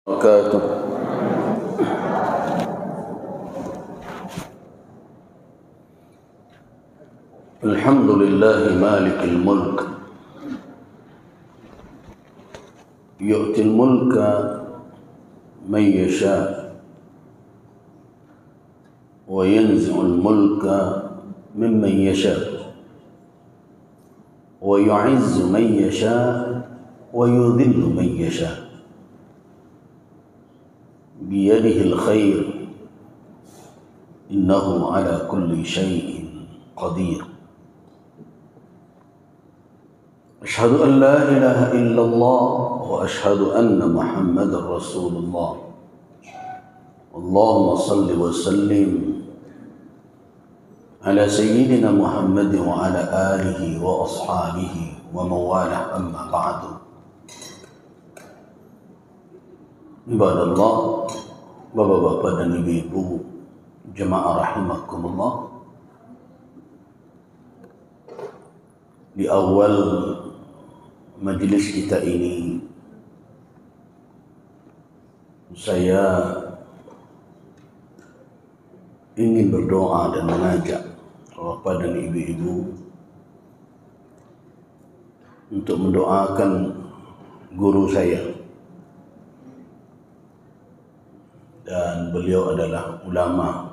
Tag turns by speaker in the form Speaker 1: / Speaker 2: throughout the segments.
Speaker 1: وبركاته. الحمد لله مالك الملك يؤتي الملك من يشاء وينزع الملك ممن يشاء ويعز من يشاء ويذل من يشاء بيده الخير إنه على كل شيء قدير. أشهد أن لا إله إلا الله وأشهد أن محمد رسول الله. اللهم صل وسلم على سيدنا محمد وعلى آله وأصحابه ومن والاه. أما بعد. Ibadallah, bapak-bapak dan ibu-ibu jemaah rahimakumullah. Di awal majelis kita ini, saya ingin berdoa dan mengajak bapak dan ibu-ibu untuk mendoakan guru saya, dan beliau adalah ulama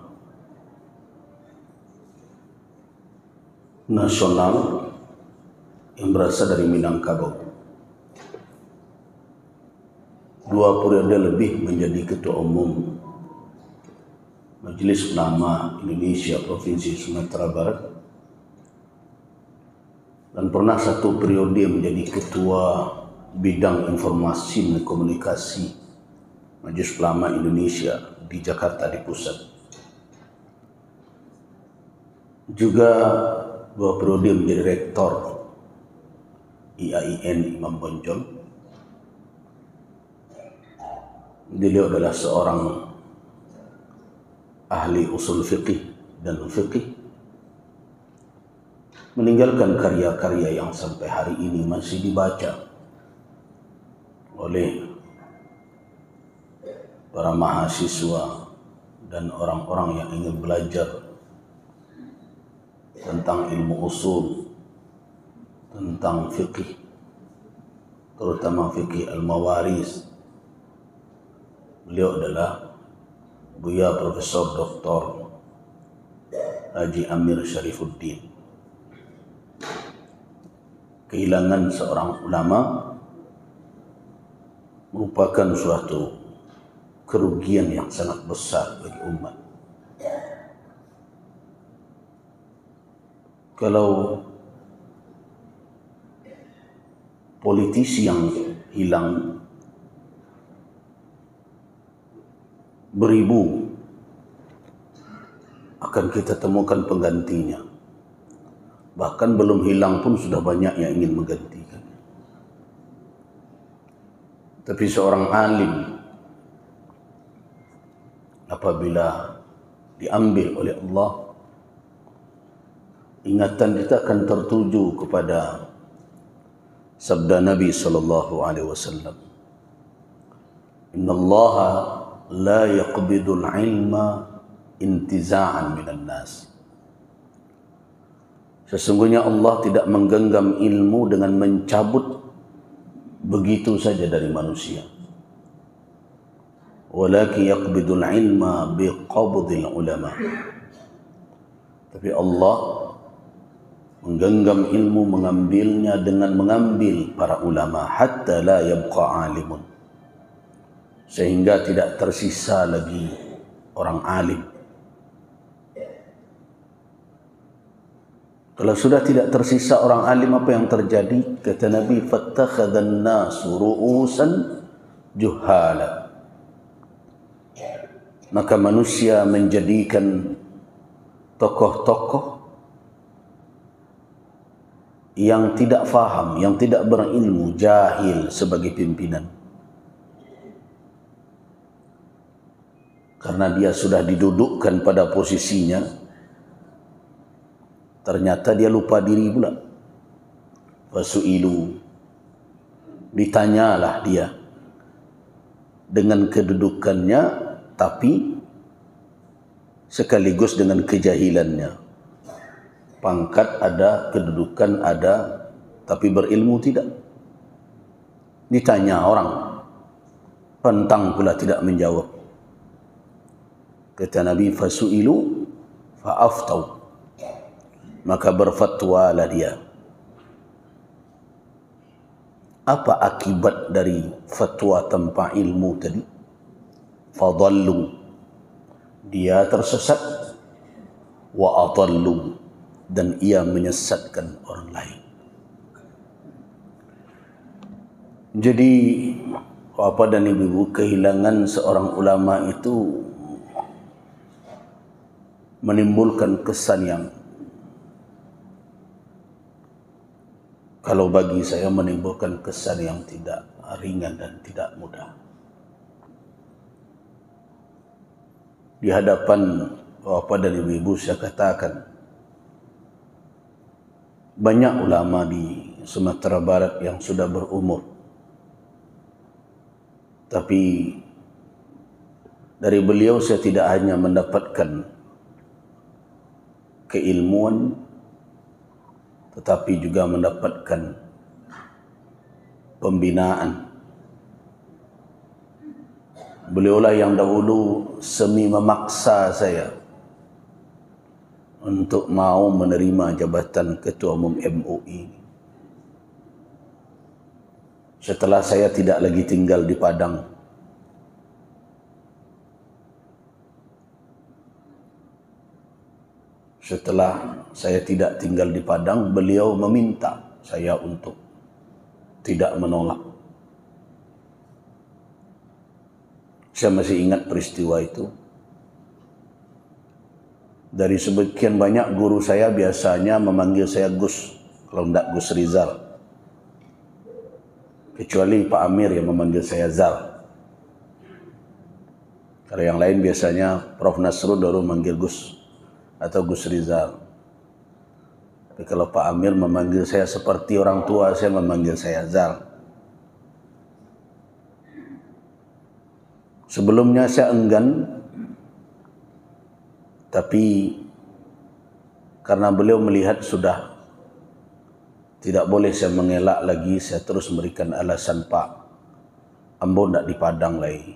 Speaker 1: nasional yang berasal dari Minangkabau. 2 periode lebih menjadi ketua umum Majelis Ulama Indonesia Provinsi Sumatera Barat, dan pernah 1 periode menjadi ketua bidang informasi dan komunikasi Majelis Ulama Indonesia di Jakarta di pusat. Juga 2 periode menjadi rektor IAIN Imam Bonjol. Beliau adalah seorang ahli usul fiqih dan fiqih, meninggalkan karya-karya yang sampai hari ini masih dibaca oleh para mahasiswa dan orang-orang yang ingin belajar tentang ilmu usul, tentang fikih, terutama fikih al-mawaris. Beliau adalah Buya Profesor Dr. Haji Amir Syarifuddin. Kehilangan seorang ulama merupakan suatu kerugian yang sangat besar bagi umat. Kalau politisi yang hilang beribu, akan kita temukan penggantinya. Bahkan belum hilang pun sudah banyak yang ingin menggantikan. Tapi seorang alim apabila diambil oleh Allah, ingatan kita akan tertuju kepada sabda Nabi sallallahu alaihi wasallam, "Innallaha la yaqbidul ilma intiza'an minan nas." Sesungguhnya Allah tidak menggenggam ilmu dengan mencabut begitu saja dari manusia. Walakin yaqbidul ilma biqabdil ulama. Tapi Allah menggenggam ilmu, mengambilnya dengan mengambil para ulama, hatta la yabqa alimun, sehingga tidak tersisa lagi orang alim. Kalau sudah tidak tersisa orang alim, apa yang terjadi? Kata Nabi, fattakhadhan nasu ru'usan juhala. Maka manusia menjadikan tokoh-tokoh yang tidak faham, yang tidak berilmu, jahil sebagai pimpinan. Karena dia sudah didudukkan pada posisinya, ternyata dia lupa diri pula. Fasu'ilu, ditanyalah dia, dengan kedudukannya, tapi sekaligus dengan kejahilannya. Pangkat ada, kedudukan ada, tapi berilmu tidak. Ditanya orang, pantang pula tidak menjawab. Kata Nabi, fasu'ilu fa'aftau, maka berfatwalah dia. Apa akibat dari fatwa tanpa ilmu tadi? Fadallu, dia tersesat. Wa adallu, dan ia menyesatkan orang lain. Jadi Bapak dan Ibu, kehilangan seorang ulama itu menimbulkan kesan yang, kalau bagi saya, menimbulkan kesan yang tidak ringan dan tidak mudah. Di hadapan Bapak dan Ibu saya katakan, banyak ulama di Sumatera Barat yang sudah berumur, tapi dari beliau saya tidak hanya mendapatkan keilmuan, tetapi juga mendapatkan pembinaan. Beliaulah yang dahulu semi memaksa saya untuk mau menerima jabatan Ketua Umum MUI. Setelah saya tidak lagi tinggal di Padang, beliau meminta saya untuk tidak menolak. Saya masih ingat peristiwa itu. Dari sebagian banyak guru saya biasanya memanggil saya Gus, kalau tidak Gus Rizal. Kecuali Pak Amir yang memanggil saya Zal. Kalau yang lain biasanya Prof. Nasrul baru memanggil Gus atau Gus Rizal. Tapi kalau Pak Amir memanggil saya seperti orang tua, saya memanggil saya Zal. Sebelumnya saya enggan, tapi karena beliau melihat sudah tidak boleh saya mengelak lagi, saya terus memberikan alasan, Pak, ambo tidak di Padang lagi.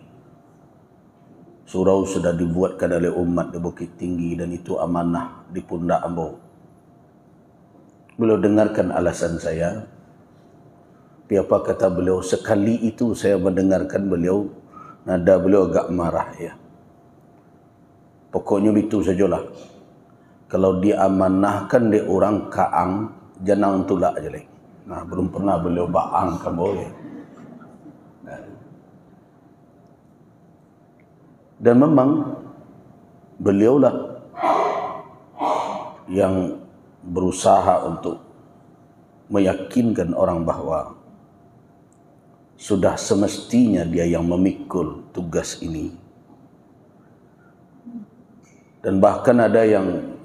Speaker 1: Surau sudah dibuatkan oleh umat di Bukit Tinggi dan itu amanah di pundak ambo. Beliau dengarkan alasan saya. Tapi apa kata beliau, sekali itu saya mendengarkan beliau, nada beliau agak marah ya. Pokoknya itu sajalah. Kalau diamanahkan di orang kaang, jangan tulak aja lagi. Nah, belum pernah beliau baang kan boleh. Dan memang beliaulah yang berusaha untuk meyakinkan orang bahwa sudah semestinya dia yang memikul tugas ini. Dan bahkan ada yang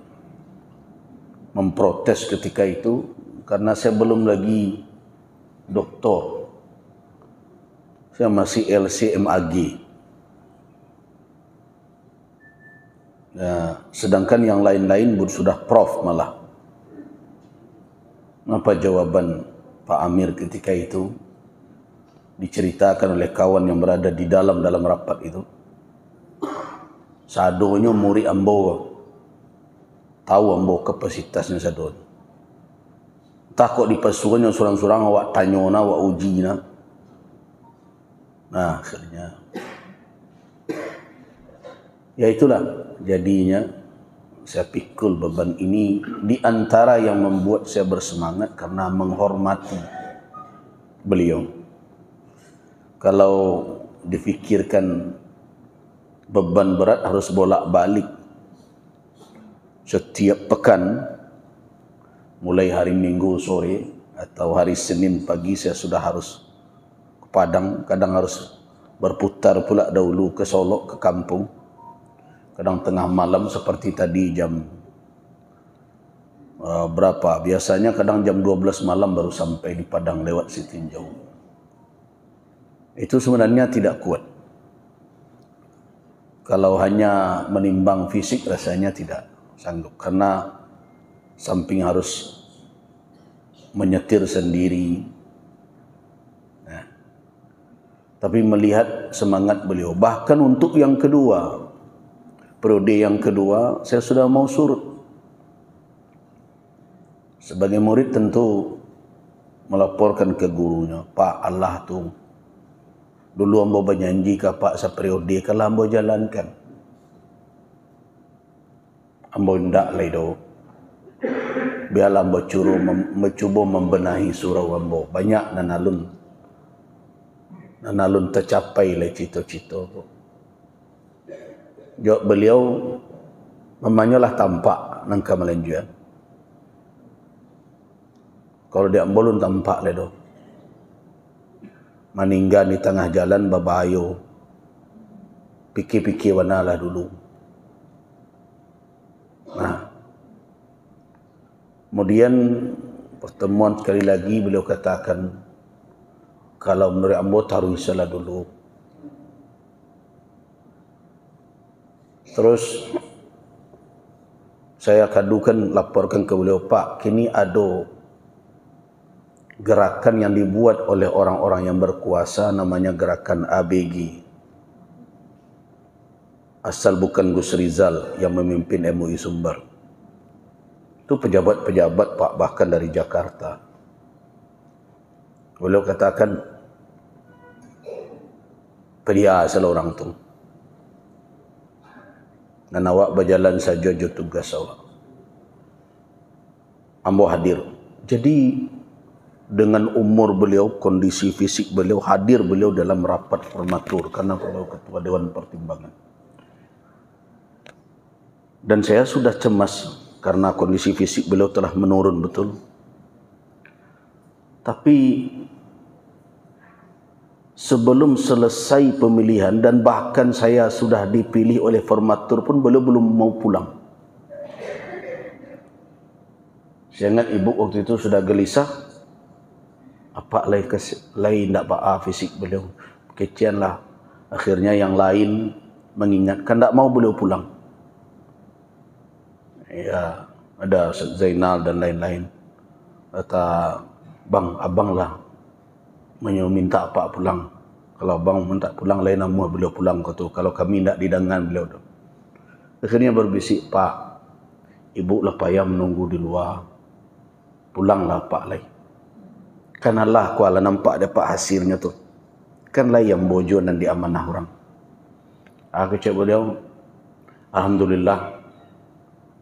Speaker 1: memprotes ketika itu karena saya belum lagi doktor. Saya masih LCMAG. Nah, sedangkan yang lain-lain sudah prof malah. Apa jawaban Pak Amir ketika itu? Diceritakan oleh kawan yang berada di dalam rapat itu. Sadonyo muri ambo. Tahu ambo kapasitasnya sadon. Takut dipasukannya surang-surang awak tanyona, awak ujina. Nah, akhirnya ya itulah jadinya saya pikul beban ini di antara yang membuat saya bersemangat karena menghormati beliau. Kalau difikirkan beban berat harus bolak-balik setiap pekan, mulai hari Minggu sore atau hari Senin pagi saya sudah harus ke Padang, kadang harus berputar pula dahulu ke Solo, ke kampung. Kadang tengah malam seperti tadi jam berapa? Biasanya kadang jam 12 malam baru sampai di Padang lewat Sitinjau. Itu sebenarnya tidak kuat. Kalau hanya menimbang fisik rasanya tidak sanggup, karena samping harus menyetir sendiri. Nah, tapi melihat semangat beliau, bahkan untuk yang kedua, periode yang kedua, saya sudah mau surut. Sebagai murid tentu melaporkan ke gurunya, Pak, Allah tu dulu ambo berjanji ke Pak seperiode, kalau ambo jalankan. Ambo ndak lagi do. Biarlah ambo mencuba membenahi surau ambo. Banyak nanalun tercapai le cita-cita. Jawab beliau, memanyalah tampak nang kamalanjuan. Kalau dia ambolun tampak le do. Maninggal di tengah jalan babayo. Pikir-pikir wanalah dulu. Nah, kemudian pertemuan sekali lagi beliau katakan, kalau menurut ambo taruh salah dulu. Terus saya kadukan, laporkan ke beliau, Pak, kini ada gerakan yang dibuat oleh orang-orang yang berkuasa, namanya gerakan ABG. Asal bukan Gus Rizal yang memimpin MUI Sumber. Itu pejabat-pejabat Pak, bahkan dari Jakarta. Beliau katakan, pedia salah orang tu. Dan awak berjalan saja je tugas awak. Ambo hadir. Jadi dengan umur beliau, kondisi fisik beliau, hadir beliau dalam rapat formatur karena beliau ketua Dewan Pertimbangan. Dan saya sudah cemas karena kondisi fisik beliau telah menurun betul. Tapi sebelum selesai pemilihan dan bahkan saya sudah dipilih oleh formatur pun beliau belum mau pulang. Saya ingat ibu waktu itu sudah gelisah. Apa lain tak apa fisik beliau. Kecianlah. Akhirnya yang lain mengingatkan tak mau beliau pulang. Ya, ada Ustaz Zainal dan lain-lain. Kata, bang, abang lah minta apa pulang. Kalau abang minta pulang, lain nama beliau pulang. Kalau kami tidak didangan beliau. Akhirnya berbisik, Pak, ibu lah payah menunggu di luar. Pulanglah Pak lai. Kanalah kuala nampak dapat hasilnya tu. Kanlah yang bojo dan diamanah orang. Aku cakap beliau, alhamdulillah.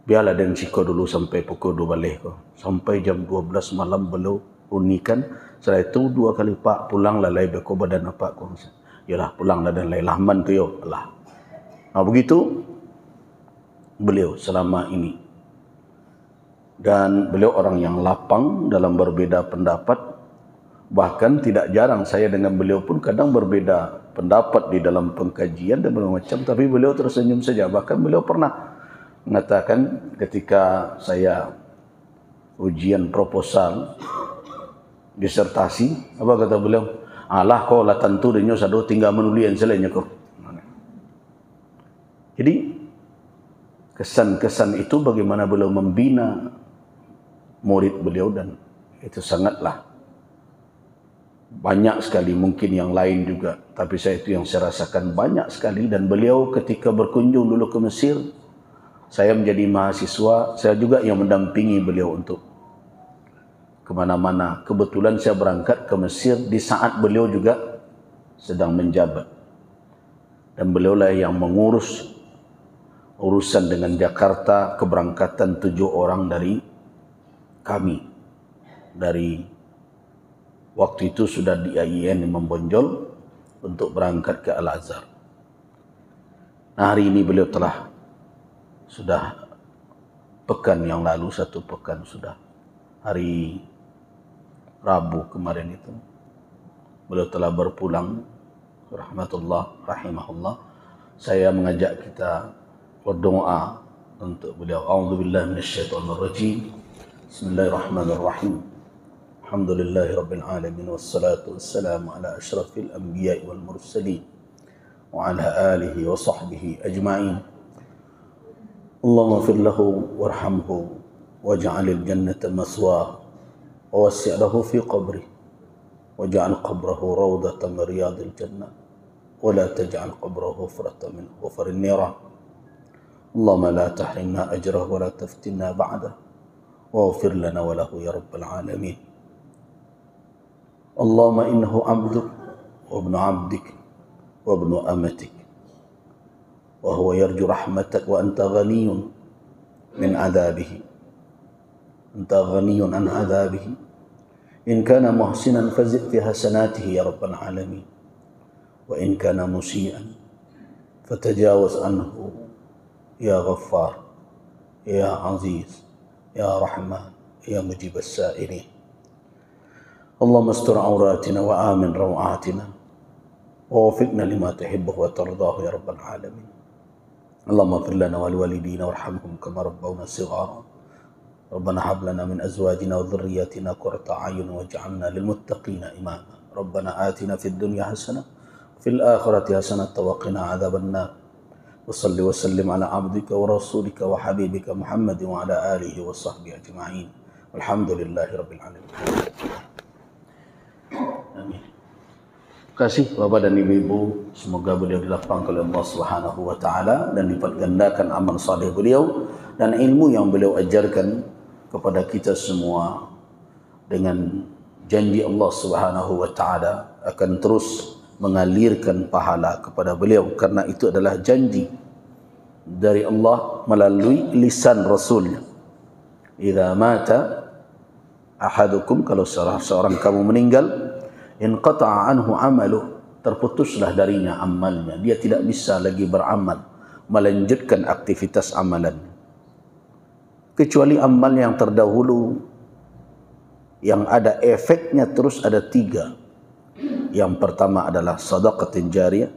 Speaker 1: Biarlah dan siko dulu sampai pukul 2 balik. Sampai jam 12 malam beliau unikan. Setelah itu 2 kali, Pak, pulanglah lai beko badan apa kau. Yalah, pulanglah dan lai lahman tu yo. Allah. Nah, begitu beliau selama ini. Dan beliau orang yang lapang dalam berbeda pendapat. Bahkan tidak jarang saya dengan beliau pun kadang berbeda pendapat di dalam pengkajian dan berbagai macam. Tapi beliau tersenyum saja. Bahkan beliau pernah mengatakan ketika saya ujian proposal disertasi, apa kata beliau? Alah kau lah tentu denyo sado tinggal menulian selainnya kau. Jadi kesan-kesan itu bagaimana beliau membina murid beliau, dan itu sangatlah banyak sekali, mungkin yang lain juga, tapi saya itu yang saya rasakan banyak sekali. Dan beliau ketika berkunjung dulu ke Mesir, saya menjadi mahasiswa, saya juga yang mendampingi beliau untuk kemana-mana. Kebetulan saya berangkat ke Mesir di saat beliau juga sedang menjabat. Dan beliaulah yang mengurus urusan dengan Jakarta, keberangkatan 7 orang dari kami. Dari waktu itu sudah di IAIN membonjol untuk berangkat ke Al-Azhar. Nah, hari ini beliau sudah pekan yang lalu, 1 pekan sudah. Hari Rabu kemarin itu beliau telah berpulang, rahimahullah. Saya mengajak kita berdoa untuk beliau. A'udzubillahi minasyaitonirrajim. Bismillahirrahmanirrahim. Alhamdulillahirabbil alamin wassalatu wassalamu ala asyrafil anbiya'i wal mursalin وعلى آله وصحبه أجمعين. اللهم اغفر له وارحمه واجعل الجنة مثواه ووسع له في قبره واجعل قبره روضة من رياض الجنة ولا تجعل قبره حفرة من حفر النيران. اللهم لا تحرمنا أجره ولا تفتنا بعده واغفر لنا وله يا رب العالمين. اللهم إنه عبدك وابن عبدك وابن أمتك وهو يرجو رحمتك وأنت غني من عذابه، أنت غني عن عذابه. إن كان محسنا فزد في حسناته يا رب العالمين، وإن كان مسيئا فتجاوز عنه يا غفار يا عزيز يا رحمن يا مجيب السائلين. اللهم استر عوراتنا وآمن روعاتنا ووفقنا لما تحبه وترضاه يا رب العالمين. اللهم اغفر لنا ولوالدينا وارحمهم كما ربونا صغارا. ربنا هب لنا من أزواجنا وذرياتنا قرة أعين واجعلنا للمتقين إماما. ربنا آتنا في الدنيا حسنة وفي الآخرة حسنة وقنا عذاب النار. وصل وسلم على عبدك ورسولك وحبيبك محمد وعلى آله وصحبه أجمعين. والحمد لله رب العالمين. Amin. Terima kasih Bapak dan Ibu-ibu, semoga beliau dilapangkan oleh Allah Subhanahu wa taala dan lipat gandakan amal saleh beliau dan ilmu yang beliau ajarkan kepada kita semua, dengan janji Allah Subhanahu wa taala akan terus mengalirkan pahala kepada beliau, karena itu adalah janji dari Allah melalui lisan Rasulnya. Idza mata ahadukum, kalau seorang kamu meninggal, inqata'a anhu amaluh, terputuslah darinya amalnya, dia tidak bisa lagi beramal, melanjutkan aktivitas amalan, kecuali amal yang terdahulu yang ada efeknya terus ada 3. Yang pertama adalah sedekah jariyah,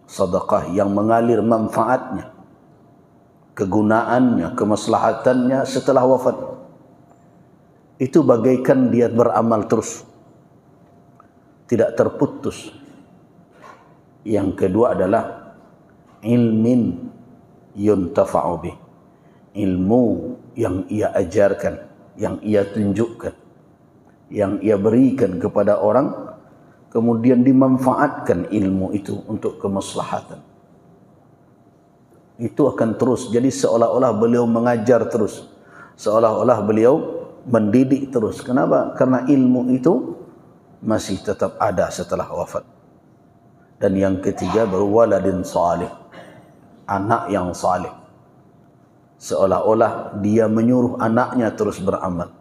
Speaker 1: sedekah yang mengalir manfaatnya, kegunaannya, kemaslahatannya setelah wafat. Itu bagaikan dia beramal terus, tidak terputus. Yang kedua adalah ilmin yuntafa'u bih, ilmu yang ia ajarkan, yang ia tunjukkan, yang ia berikan kepada orang, kemudian dimanfaatkan ilmu itu untuk kemaslahatan. Itu akan terus. Jadi seolah-olah beliau mengajar terus, seolah-olah beliau mendidik terus. Kenapa? Karena ilmu itu masih tetap ada setelah wafat. Dan yang ketiga baru waladin salih, anak yang salih. Seolah-olah dia menyuruh anaknya terus beramal,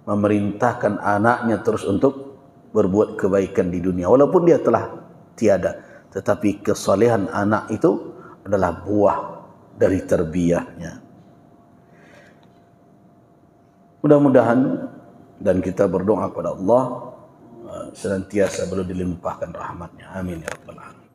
Speaker 1: memerintahkan anaknya terus untuk berbuat kebaikan di dunia walaupun dia telah tiada, tetapi kesalehan anak itu adalah buah dari tarbiyahnya. Mudah-mudahan dan kita berdoa kepada Allah senantiasa beliau dilimpahkan rahmatnya. Amin ya rabbal alamin.